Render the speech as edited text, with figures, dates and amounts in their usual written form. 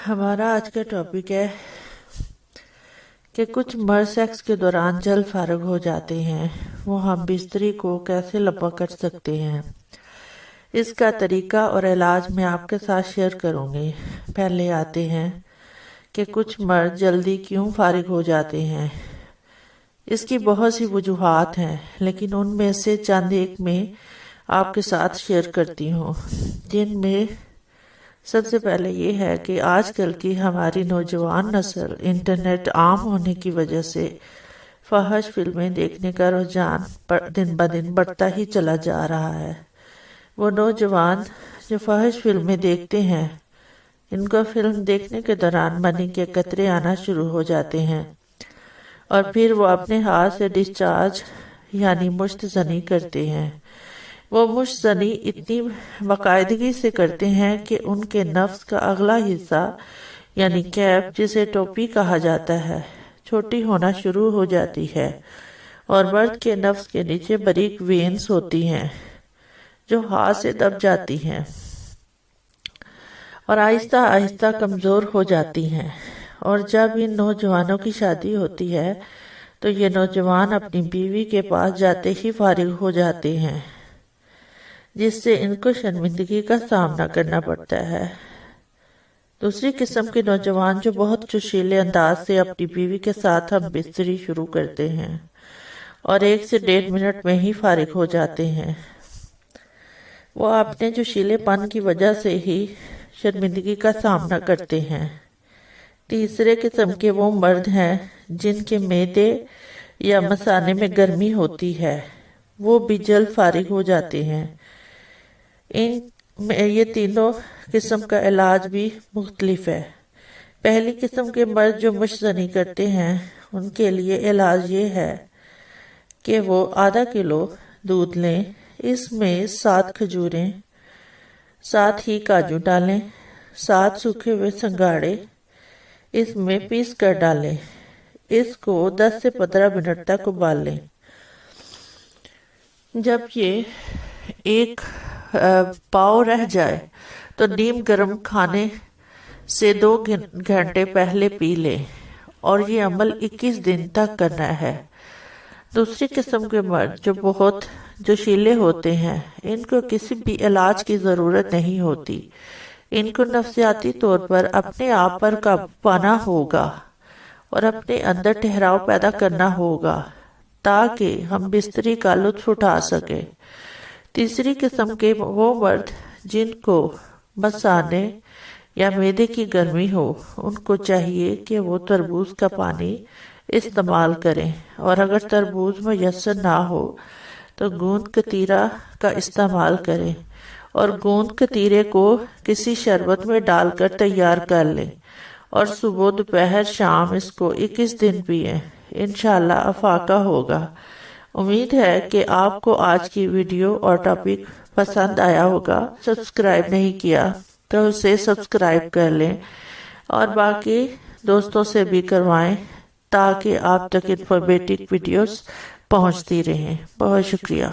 ہمارا آج کا ٹاپک ہے کہ کچھ مرد سیکس کے دوران جلد فارغ ہو جاتے ہیں، وہ ہم بستری کو کیسے لبا کر سکتے ہیں۔ اس کا طریقہ اور علاج میں آپ کے ساتھ شیئر کروں گی۔ پہلے آتے ہیں کہ کچھ مرد جلدی کیوں فارغ ہو جاتے ہیں۔ اس کی بہت سی وجوہات ہیں، لیکن ان میں سے چند ایک میں آپ کے ساتھ شیئر کرتی ہوں، جن میں سب سے پہلے یہ ہے کہ آج کل کی ہماری نوجوان نسل انٹرنیٹ عام ہونے کی وجہ سے فحش فلمیں دیکھنے کا رجحان دن بدن بڑھتا ہی چلا جا رہا ہے۔ وہ نوجوان جو فحش فلمیں دیکھتے ہیں، ان کو فلم دیکھنے کے دوران منی کے قطرے آنا شروع ہو جاتے ہیں اور پھر وہ اپنے ہاتھ سے ڈسچارج یعنی مشت زنی کرتے ہیں۔ وہ مشت زنی اتنی باقاعدگی سے کرتے ہیں کہ ان کے نفس کا اگلا حصہ یعنی کیپ، جسے ٹوپی کہا جاتا ہے، چھوٹی ہونا شروع ہو جاتی ہے اور مرد کے نفس کے نیچے باریک وینز ہوتی ہیں جو ہاتھ سے دب جاتی ہیں اور آہستہ آہستہ کمزور ہو جاتی ہیں۔ اور جب ان نوجوانوں کی شادی ہوتی ہے تو یہ نوجوان اپنی بیوی کے پاس جاتے ہی فارغ ہو جاتے ہیں، جس سے ان کو شرمندگی کا سامنا کرنا پڑتا ہے۔ دوسری قسم کے نوجوان جو بہت جوشیلے انداز سے اپنی بیوی کے ساتھ ہم بستری شروع کرتے ہیں اور 1 سے 1.5 منٹ میں ہی فارغ ہو جاتے ہیں۔ وہ اپنے جوشیلے پن کی وجہ سے ہی شرمندگی کا سامنا کرتے ہیں۔ تیسرے قسم کے وہ مرد ہیں جن کے معدے یا مثانے میں گرمی ہوتی ہے، وہ بھی جلد فارغ ہو جاتے ہیں۔ ان میں یہ تینوں قسم کا علاج بھی مختلف ہے۔ پہلی قسم کے مرد جو مشت-زنی کرتے ہیں، ان کے لیے علاج یہ ہے کہ وہ آدھا کلو دودھ لیں، اس میں 7 کھجوریں، 7 ہی کاجو ڈالیں، 7 سوکھے ہوئے سنگھاڑے اس میں پیس کر ڈالیں، اس کو 10 سے 15 منٹ تک ابال لیں۔ جب یہ 1 پاؤ رہ جائے تو نیم گرم کھانے سے 2 گھنٹے پہلے پی لیں اور یہ عمل 21 دن تک کرنا ہے۔ دوسری قسم کے مرد جو بہت جوشیلے ہوتے ہیں، ان کو کسی بھی علاج کی ضرورت نہیں ہوتی۔ ان کو نفسیاتی طور پر اپنے آپ پر قابو پانا ہوگا اور اپنے اندر ٹھہراؤ پیدا کرنا ہوگا تاکہ ہم بستری کا لطف اٹھا سکیں۔ تیسری قسم کے وہ مرد جن کو مثانے یا معدے کی گرمی ہو، ان کو چاہیے کہ وہ تربوز کا پانی استعمال کریں، اور اگر تربوز میسر نہ ہو تو گوند کتیرا کا استعمال کریں اور گوند کتیرے کو کسی شربت میں ڈال کر تیار کر لیں اور صبح دوپہر شام اس کو 21 دن پئیں۔ انشاءاللہ افاقہ ہوگا۔ امید ہے کہ آپ کو آج کی ویڈیو اور ٹاپک پسند آیا ہوگا۔ سبسکرائب نہیں کیا تو اسے سبسکرائب کر لیں اور باقی دوستوں سے بھی کروائیں تاکہ آپ تک انفارمیٹو ویڈیوز پہنچتی رہیں۔ بہت شکریہ۔